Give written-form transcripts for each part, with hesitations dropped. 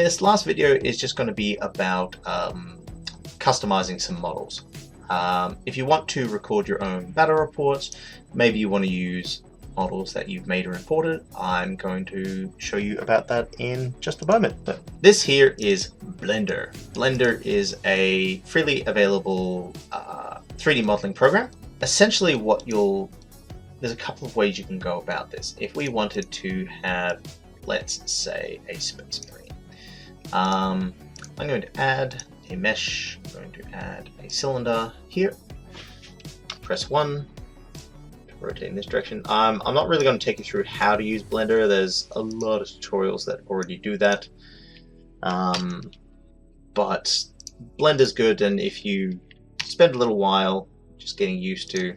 This last video is just going to be about customizing some models. If you want to record your own battle reports, maybe you want to use models that you've made or imported, I'm going to show you about that in just a moment. But this here is Blender. Blender is a freely available 3D modeling program. Essentially there's a couple of ways you can go about this. If we wanted to have, let's say, a space marine, I'm going to add a mesh, I'm going to add a cylinder here, press 1 to rotate in this direction. I'm not really going to take you through how to use Blender. There's a lot of tutorials that already do that, but Blender's good, and if you spend a little while just getting used to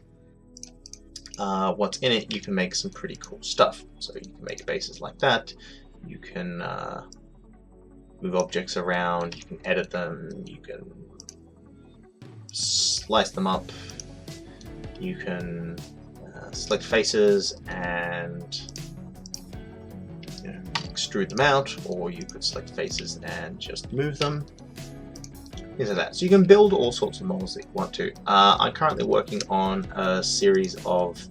what's in it, you can make some pretty cool stuff. So you can make bases like that, you can move objects around, you can edit them, you can slice them up, you can select faces and extrude them out, or you could select faces and just move them. Things like that. So you can build all sorts of models that you want to. I'm currently working on a series of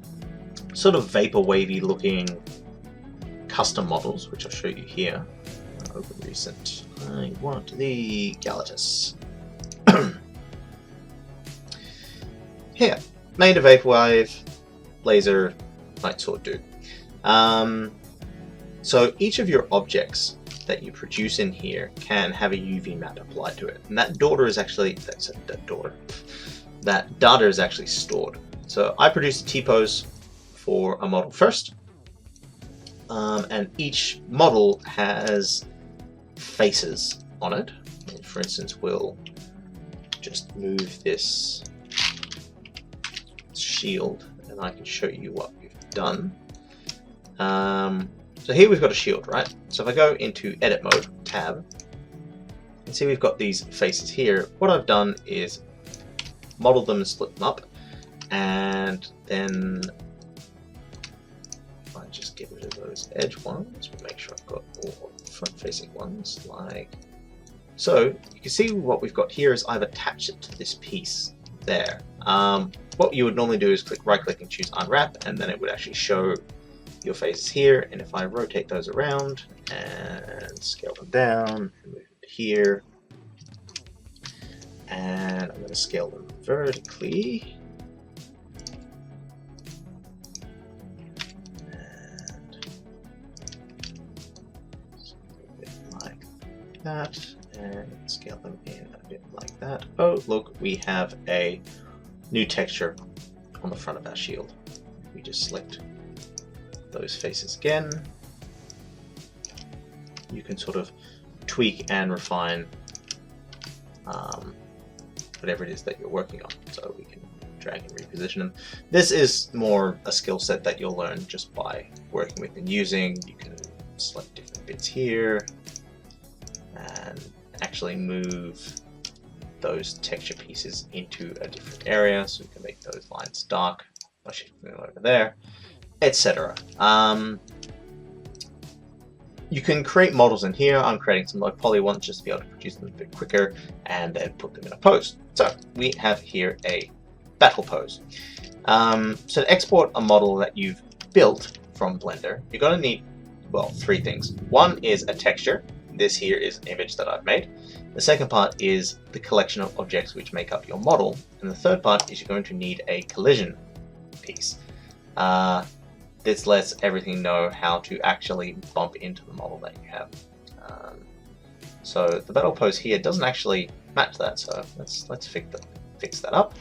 sort of vapor wavy looking custom models, which I'll show you here. Open recent. I want the Galatus. Here, made a vaporwave laser light sword dude. So each of your objects that you produce in here can have a UV matte applied to it, and that data is actually stored. So I produced a Tpose for a model first, and each model has faces on it. For instance, we'll just move this shield and I can show you what we've done. So here we've got a shield, right? So if I go into edit mode, tab, you can see we've got these faces here. What I've done is model them and split them up, and then I just get rid of those edge ones, we'll make sure I've got all front facing ones like so. You can see what we've got here is I've attached it to this piece there. What you would normally do is right click and choose unwrap, and then it would actually show your faces here. And if I rotate those around and scale them down and move it here, and I'm going to scale them vertically, that, and scale them in a bit like that. Oh, look, we have a new texture on the front of our shield. We just select those faces again. You can sort of tweak and refine whatever it is that you're working on. So we can drag and reposition them. This is more a skill set that you'll learn just by working with and using. You can select different bits here and actually move those texture pieces into a different area, so we can make those lines dark by shifting them over there, etc. You can create models in here. I'm creating some low poly ones just to be able to produce them a bit quicker and then put them in a pose. So we have here a battle pose. So to export a model that you've built from Blender, you're going to need, well, 3 things. One is a texture. This here is an image that I've made. The second part is the collection of objects which make up your model. And the third part is you're going to need a collision piece. This lets everything know how to actually bump into the model that you have. So the battle pose here doesn't actually match that, so let's fix that up.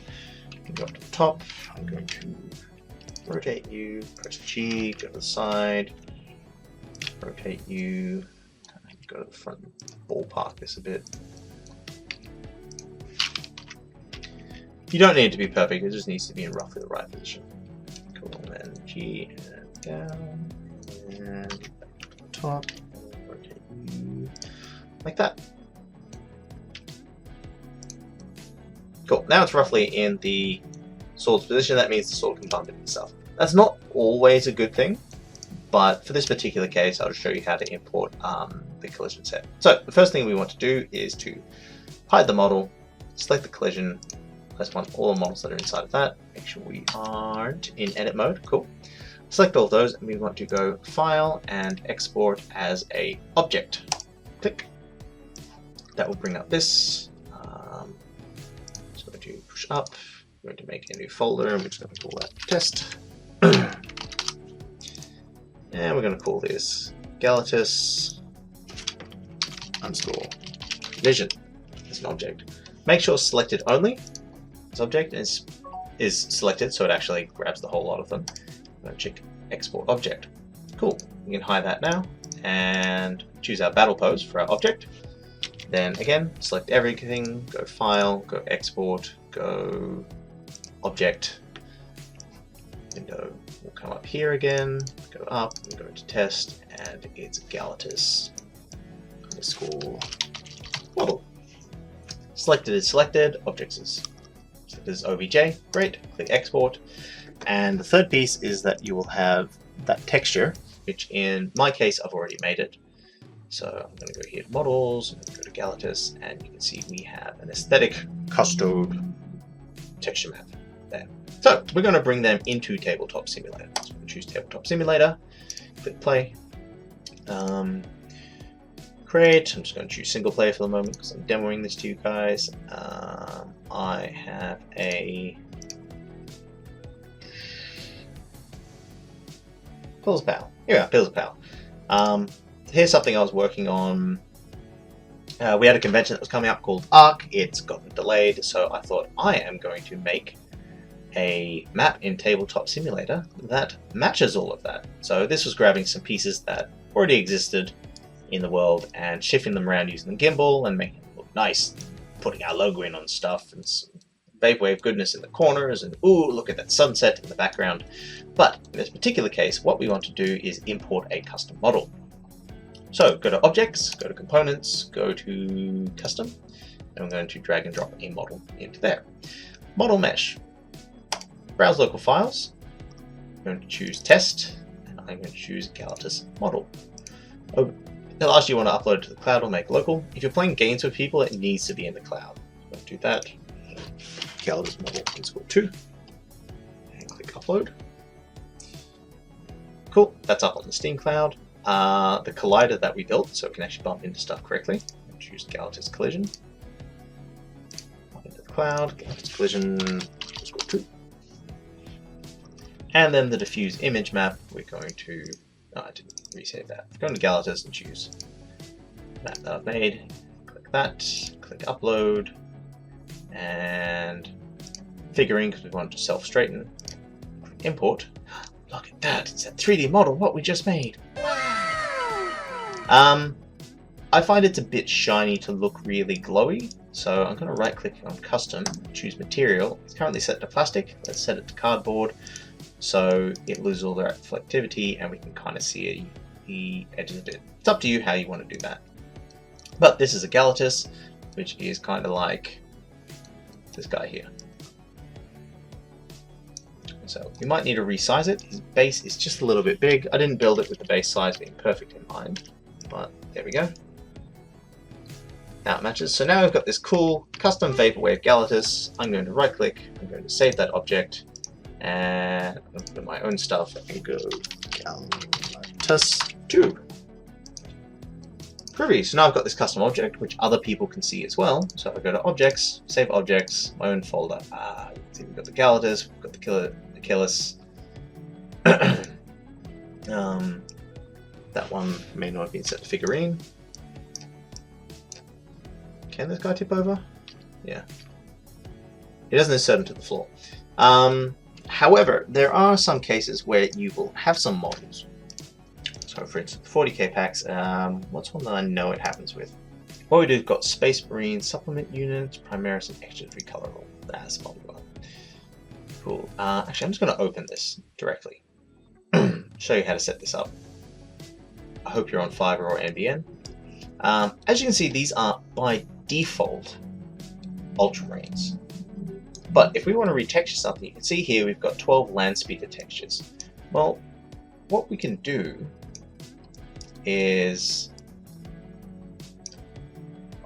Go up to the top. I'm going to rotate you, press G, go to the side, rotate you, go to the front, ballpark this a bit. You don't need it to be perfect, it just needs to be in roughly the right position. Cool, and then G and down, and back to the top, and rotate you like that. Cool, now it's roughly in the sword's position. That means the sword can bump into itself. That's not always a good thing, but for this particular case, I'll show you how to import the collision set. So the first thing we want to do is to hide the model, select the collision, press on all the models that are inside of that, make sure we aren't in edit mode, cool. Select all of those, and we want to go File and Export as a object. Click. That will bring up this. Just going to push up. We're going to make a new folder, and we're just going to call that test. And we're going to call this Galatus _ vision as an object. Make sure selected only. This object is selected, so it actually grabs the whole lot of them. I'm going to check export object. Cool. We can hide that now and choose our battle pose for our object. Then again, select everything, go File, go Export, go Object. Window will come up here again, go up, and go to Test, and it's Galatus _ model. Selected is selected, objects is selected as OBJ, great, click Export. And the third piece is that you will have that texture, which in my case I've already made it. So I'm going to go here to Models, I'm going to go to Galatus, and you can see we have an aesthetic custom texture map there. So we're going to bring them into Tabletop Simulator. So we're going to choose Tabletop Simulator, click Play, Create. I'm just going to choose single player for the moment because I'm demoing this to you guys. I have a Pills Pal. Here we are, Pills Pal. Here's something I was working on. We had a convention that was coming up called ARC. It's gotten delayed, so I thought I am going to make a map in Tabletop Simulator that matches all of that. So this was grabbing some pieces that already existed in the world and shifting them around using the gimbal and making it look nice, putting our logo in on stuff and some vaporwave goodness in the corners, and ooh, look at that sunset in the background. But in this particular case, what we want to do is import a custom model. So go to Objects, go to Components, go to Custom, and I'm going to drag and drop a model into there. Model Mesh. Browse local files. I'm going to choose Test, and I'm going to choose Galatus Model. It'll ask you want to upload it to the cloud or make local. If you're playing games with people, it needs to be in the cloud. So I'm going to do that. Galatus Model _2, and click Upload. Cool, that's up on the Steam cloud. The collider that we built, so it can actually bump into stuff correctly. Choose Galatus Collision. Up into the cloud, Galatus Collision _2. And then the diffuse image map, we're going to, no, I didn't resave that. Go into Galatus and choose the map that I've made. Click that, click Upload, and figuring, because we want to self-straighten. Import. Look at that, it's that 3D model, what we just made. I find it's a bit shiny to look really glowy, so I'm going to right click on Custom, choose Material. It's currently set to plastic, let's set it to cardboard so it loses all the reflectivity and we can kind of see the edges of it. It's up to you how you want to do that. But this is a Galatus, which is kind of like this guy here. So we might need to resize it. His base is just a little bit big. I didn't build it with the base size being perfect in mind, but there we go. Now it matches. So now we've got this cool custom vaporwave Galatus. I'm going to right click, I'm going to save that object, and I'm going to put in my own stuff and go Galatus Tube. Groovy. So now I've got this custom object, which other people can see as well. So if I go to Objects, Save Objects, my own folder. See, we've got the Galatus, we've got the Achilles. That one may not have been set to figurine. Can this guy tip over? Yeah. It doesn't insert him to the floor. However, there are some cases where you will have some models. So for instance, 40k packs, what's one that I know it happens with? What we do, we've got Space Marine Supplement Units, Primaris, and Extras Recolorable. That's probably one. Cool. Actually, I'm just going to open this directly. Show you how to set this up. I hope you're on Fiverr or NBN. As you can see, these are by default ultramarines. But if we want to retexture something, you can see here we've got 12 land speeder textures. Well, what we can do is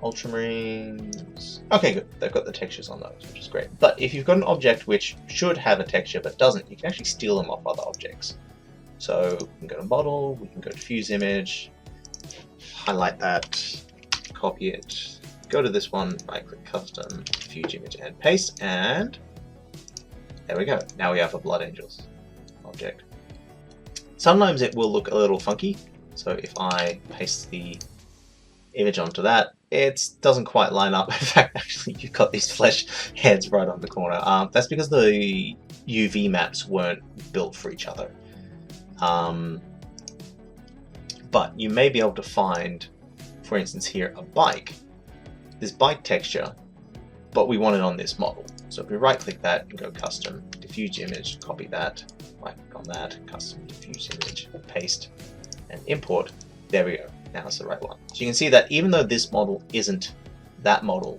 Ultramarines. Okay, good. They've got the textures on those, which is great. But if you've got an object which should have a texture but doesn't, you can actually steal them off other objects. So we can go to model, we can go to fuse image, highlight that, copy it, go to this one, right click custom, fuse image and paste, and there we go. Now we have a Blood Angels object. Sometimes it will look a little funky. So if I paste the image onto that, it doesn't quite line up. In fact, actually, you've got these flesh heads right on the corner. That's because the UV maps weren't built for each other. But you may be able to find, for instance here, a bike. This bike texture, but we want it on this model. So if we right click that and go custom, diffuse image, copy that, right click on that, custom diffuse image, paste, and import, there we go. Now it's the right one. So you can see that even though this model isn't that model,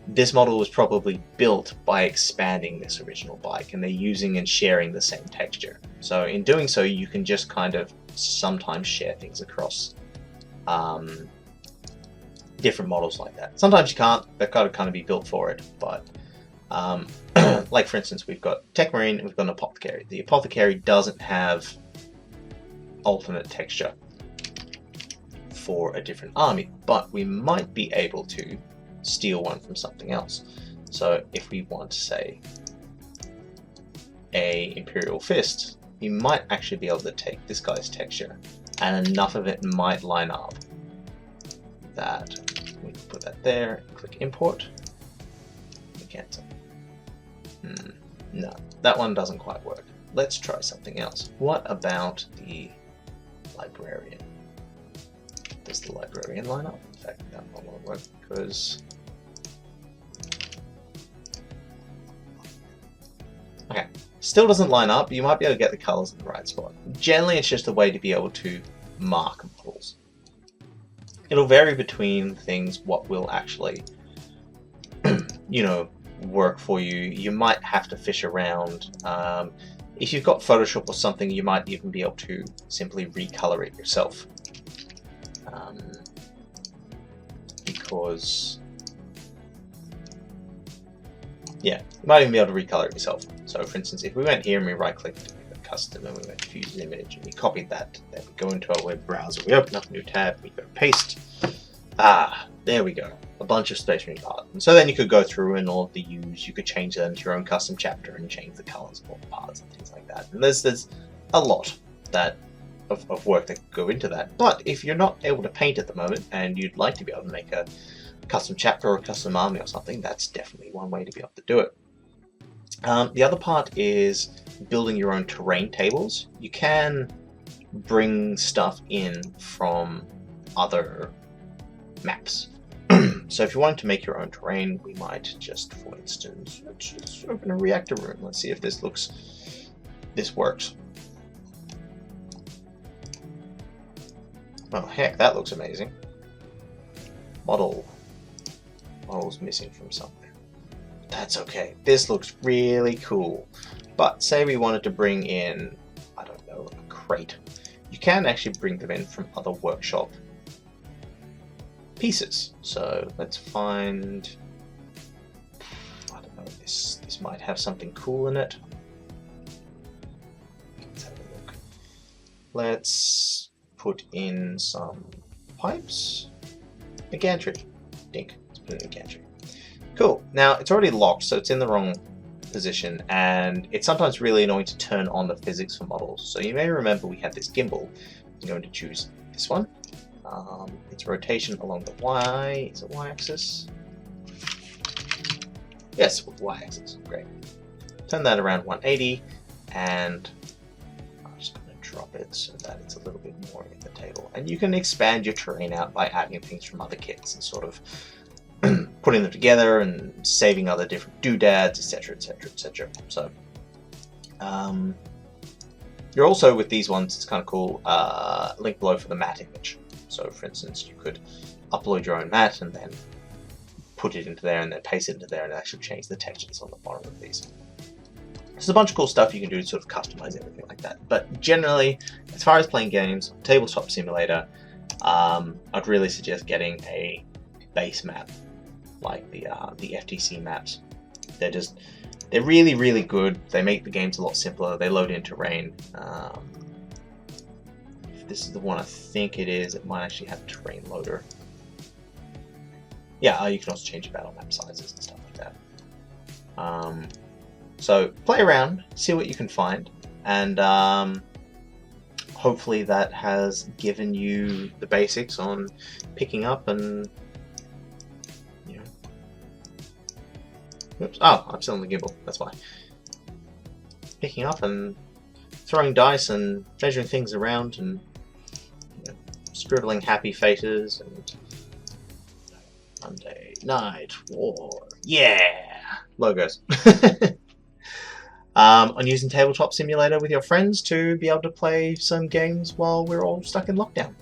this model was probably built by expanding this original bike, and they're using and sharing the same texture. So in doing so, you can just kind of sometimes share things across different models like that. Sometimes you can't. They've got to kind of be built for it. But like for instance, we've got Tech Marine and we've got an Apothecary. The Apothecary doesn't have alternate texture for a different army, but we might be able to steal one from something else. So if we want to say a Imperial Fist, we might actually be able to take this guy's texture, and enough of it might line up that we can put that there, click import, and cancel. No, that one doesn't quite work. Let's try something else. What about the Librarian? Does the Librarian line up? In fact, that one won't work because... Okay, still doesn't line up. You might be able to get the colors in the right spot. Generally, it's just a way to be able to mark models. It'll vary between things what will actually, you know, work for you. You might have to fish around. If you've got Photoshop or something, you might even be able to simply recolor it yourself. Because, yeah, you might even be able to recolor it yourself. So for instance, if we went here and we right clicked custom and we went to fuse image and we copied that, then we go into our web browser, we open up a new tab, we go paste. There we go. A bunch of Space Marine parts. And so then you could go through and all of the use, you could change them to your own custom chapter and change the colors of all the parts and things like that. And there's a lot of work that could go into that. But if you're not able to paint at the moment and you'd like to be able to make a custom chapter or a custom army or something, that's definitely one way to be able to do it. The other part is building your own terrain tables. You can bring stuff in from other maps. So if you wanted to make your own terrain, we might just, for instance, let's open a reactor room. Let's see if this works. Oh heck, that looks amazing. Model's missing from somewhere. That's okay. This looks really cool. But say we wanted to bring in, I don't know, a crate. You can actually bring them in from other workshop pieces. So let's find, I don't know, this might have something cool in it. Let's have a look. Let's put in some pipes. A gantry. Dink. Let's put in a gantry. Cool. Now it's already locked, so it's in the wrong position, and it's sometimes really annoying to turn on the physics for models. So you may remember we had this gimbal. I'm going to choose this one. Its rotation along the Y, is it Y-axis? Yes, with Y-axis, great. Turn that around 180, and I'm just going to drop it so that it's a little bit more in the table. And you can expand your terrain out by adding things from other kits and sort of putting them together and saving other different doodads, etc, etc, etc. So, you're also, with these ones, it's kind of cool, link below for the matte image. So for instance, you could upload your own matte and then put it into there and then paste it into there and actually change the textures on the bottom of these. There's a bunch of cool stuff you can do to sort of customize everything like that. But generally, as far as playing games, Tabletop Simulator, I'd really suggest getting a base map like the FTC maps. They're really, really good. They make the games a lot simpler. They load in terrain. If this is the one I think it is, it might actually have a terrain loader. Yeah, you can also change your battle map sizes and stuff like that. So play around, see what you can find, and hopefully that has given you the basics on picking up and, you know... Oops. Oh, I'm still on the gimbal, that's why. Picking up and throwing dice and measuring things around and, you know, scribbling happy faces and Monday Night War. Yeah! Logos. On using Tabletop Simulator with your friends to be able to play some games while we're all stuck in lockdown.